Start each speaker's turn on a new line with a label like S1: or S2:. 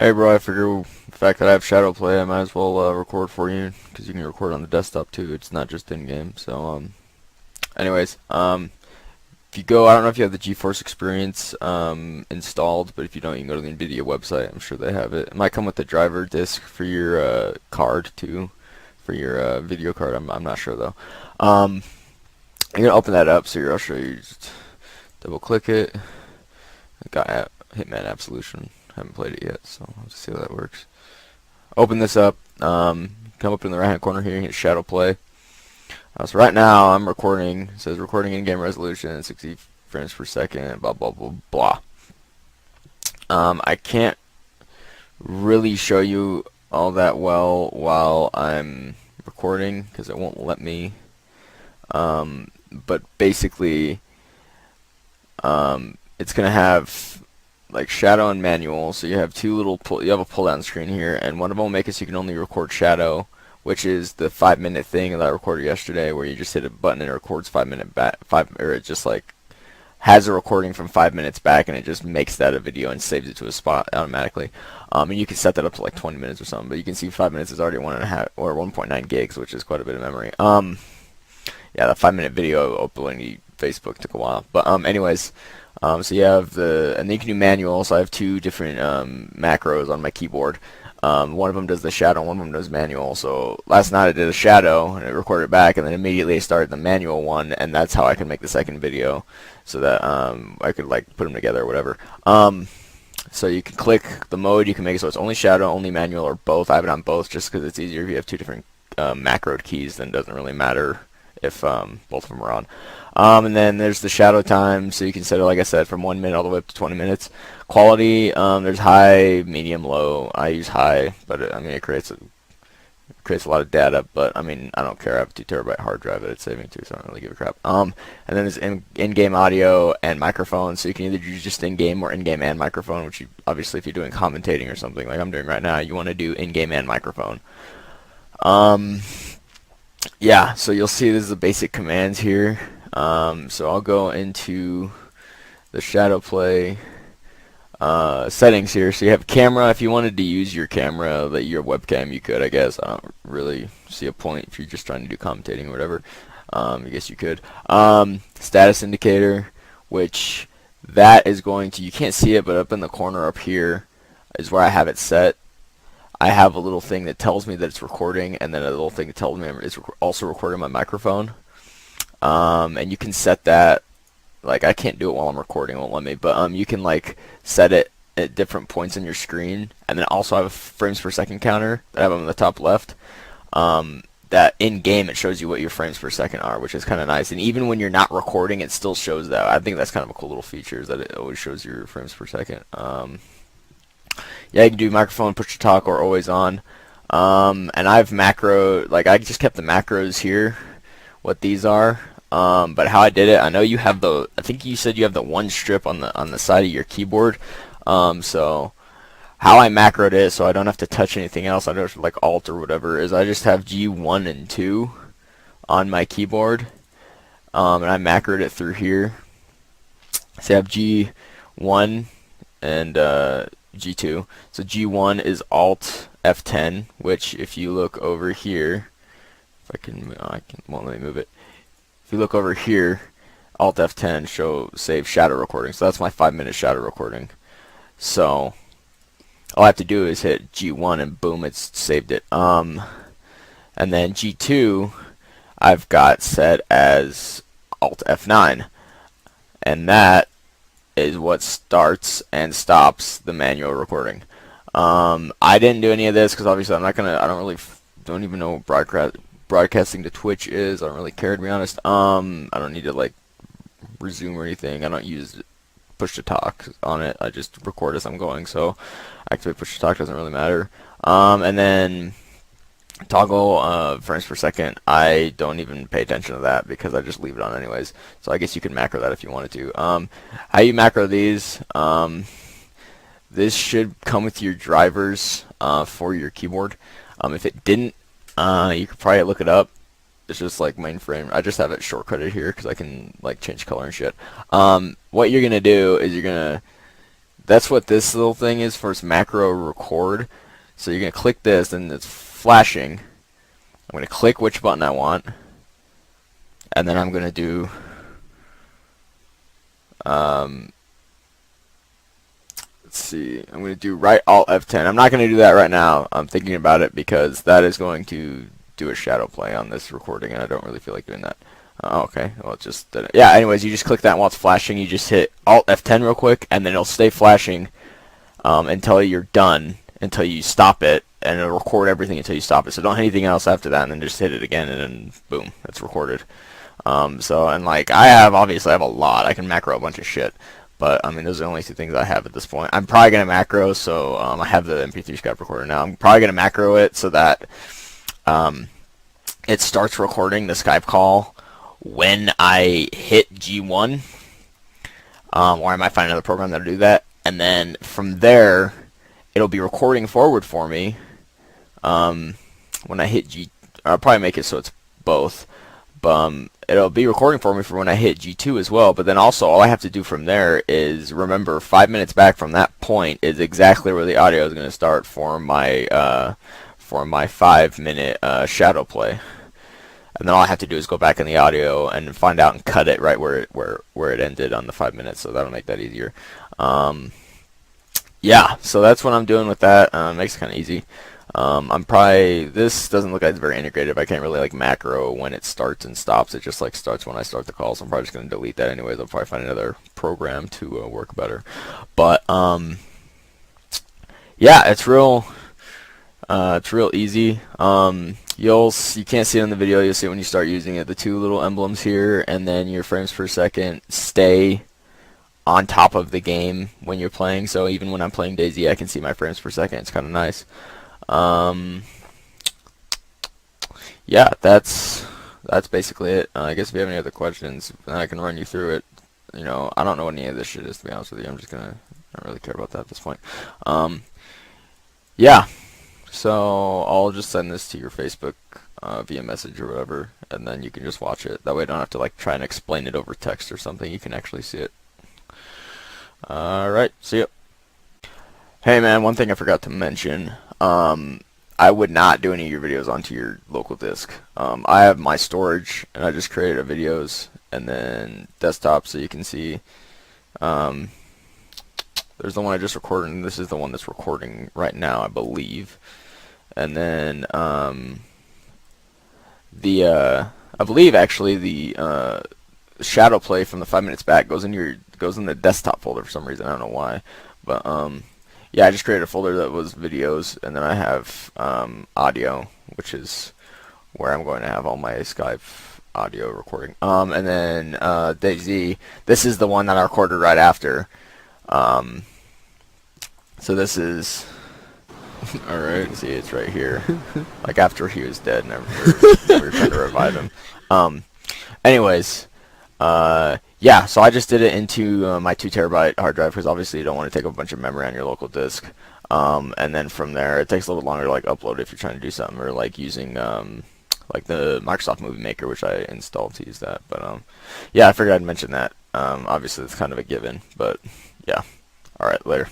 S1: Hey bro, I figure the fact that I have Shadowplay, I might as well record for you because you can record on the desktop too. It's not just in game. So, if you go, I don't know if you have the GeForce Experience installed, but if you don't, you can go to the Nvidia website. I'm sure they have it. It might come with the driver disk for your card too, for your video card. I'm not sure though. Um, you're gonna open that up. So I'll show you. Just double click it. I got Hitman Absolution. Haven't played it yet, so I'll just see how that works. Open this up. Come up in the right hand corner here and hit Shadow Play. So right now I'm recording. It says recording in-game resolution 60 frames per second. Blah blah blah blah. I can't really show you all that well while I'm recording because it won't let me. But basically, it's gonna have like shadow and manual. So you have you have a pull down screen here, and one of them will make it so you can only record shadow, which is the 5 minute thing that I recorded yesterday, where you just hit a button and it records 5 minute back, or it just like has a recording from 5 minutes back, and it just makes that a video and saves it to a spot automatically. And you can set that up to like 20 minutes or something, but you can see 5 minutes is already 1.9 gigs, which is quite a bit of memory. Yeah, the 5 minute video uploading to Facebook took a while, but anyways. So you have and then you can do manual. So I have two different macros on my keyboard. One of them does the shadow, one of them does manual. So last night I did a shadow and I recorded it back, and then immediately I started the manual one, and that's how I can make the second video, so that I could like put them together or whatever. So you can click the mode. You can make it so it's only shadow, only manual, or both. I have it on both just because it's easier if you have two different macroed keys. Then it doesn't really matter if both of them are on. And then there's the shadow time, so you can set it, like I said, from 1 minute all the way up to 20 minutes. Quality, there's high, medium, low. I use high, but I mean it creates a lot of data. But I mean I don't care. I have a 2 TB hard drive that it's saving to, so I don't really give a crap. And then there's in-game audio and microphone, so you can either use just in-game or in-game and microphone. Which obviously, if you're doing commentating or something like I'm doing right now, you want to do in-game and microphone. Yeah, so you'll see this is the basic commands here. So I'll go into the Shadow Play settings here. So you have camera. If you wanted to use your camera, your webcam, you could, I guess. I don't really see a point if you're just trying to do commentating or whatever. I guess you could. Status indicator, which that is going to, you can't see it, but up in the corner up here is where I have it set. I have a little thing that tells me that it's recording, and then a little thing that tells me it's also recording my microphone. And you can set that, like I can't do it while I'm recording, it won't let me, but you can like set it at different points on your screen, and then also I have a frames per second counter that I have on the top left. That in game it shows you what your frames per second are, which is kind of nice. And even when you're not recording, it still shows that. I think that's kind of a cool little feature, is that it always shows your frames per second. Yeah, you can do microphone, push to talk, or always on. And I've I just kept the macros here, what these are. But how I did it, I know you have I think you said you have the one strip on the side of your keyboard. So how I macroed it, so I don't have to touch anything else, I don't like Alt or whatever, is I just have G1 and 2 on my keyboard. And I macroed it through here. So I have G1 and G2. So G1 is Alt F10, which if you look over here, if won't let me move it. If you look over here, Alt F10 save shadow recording. So that's my 5 minute shadow recording. So all I have to do is hit G1 and boom, it's saved it. And then G2 I've got set as Alt F9, and that is what starts and stops the manual recording. I didn't do any of this because obviously I don't even know what broadcasting to Twitch is. I don't really care, to be honest. I don't need to like resume or anything. I don't use push to talk on it. I just record as I'm going, so activate push to talk doesn't really matter. And then toggle frames per second, I don't even pay attention to that because I just leave it on anyways. So I guess you can macro that if you wanted to. How you macro these, this should come with your drivers for your keyboard. If it didn't, you could probably look it up. It's just like mainframe. I just have it shortcutted here because I can like change color and shit. What you're gonna do is you're gonna that's what this little thing is for, its macro record. So you're gonna click this, and it's flashing. I'm gonna click which button I want, and then I'm gonna do let's see, I'm going to do right Alt F10. I'm not going to do that right now. I'm thinking about it because that is going to do a shadow play on this recording, and I don't really feel like doing that. Okay, well, it just did it. Yeah, anyways, you just click that, and while it's flashing, you just hit Alt F10 real quick, and then it'll stay flashing until you're done, until you stop it, and it'll record everything until you stop it. So don't hit anything else after that, and then just hit it again, and then boom, it's recorded. So, and like, obviously I have a lot. I can macro a bunch of shit. But, I mean, those are the only two things I have at this point. I'm probably going to macro, so I have the MP3 Skype recorder now. I'm probably going to macro it so that it starts recording the Skype call when I hit G1. Or I might find another program that'll do that. And then from there, it'll be recording forward for me when I hit G. I'll probably make it so it's both. It'll be recording for me for when I hit G2 as well, but then also all I have to do from there is remember 5 minutes back from that point is exactly where the audio is going to start for my 5-minute shadow play. And then all I have to do is go back in the audio and find out and cut it right where it ended on the 5 minutes, so that'll make that easier. Yeah, so that's what I'm doing with that. Makes it kind of easy. This doesn't look like it's very integrated. I can't really like macro when it starts and stops. It just like starts when I start the call, so I'm probably just going to delete that anyways. I'll probably find another program to work better. But yeah, it's real easy. You can't see it in the video. You'll see it when you start using it. The two little emblems here, and then your frames per second stay on top of the game when you're playing. So even when I'm playing DayZ, I can see my frames per second. It's kind of nice. Yeah, that's basically it. I guess if you have any other questions, I can run you through it. You know, I don't know what any of this shit is, to be honest with you. I don't really care about that at this point. Yeah, so I'll just send this to your Facebook via message or whatever, and then you can just watch it. That way I don't have to like try and explain it over text or something. You can actually see it. Alright, see ya. Hey man, one thing I forgot to mention. I would not do any of your videos onto your local disk. I have my storage, and I just created a videos, and then desktop, so you can see. There's the one I just recorded, and this is the one that's recording right now, I believe. And then I believe actually the shadow play from the 5 minutes back goes in the desktop folder for some reason. I don't know why, but yeah, I just created a folder that was videos, and then I have audio, which is where I'm going to have all my Skype audio recording. And then DayZ, this is the one that I recorded right after. So this is alright. See, it's right here. Like after he was dead, and we were trying to revive him. Anyways, yeah, so I just did it into my 2 terabyte hard drive because obviously you don't want to take up a bunch of memory on your local disk. And then from there, it takes a little bit longer to like upload if you're trying to do something, or like using like the Microsoft Movie Maker, which I installed to use that. But yeah, I figured I'd mention that. Obviously, it's kind of a given, but yeah. All right, later.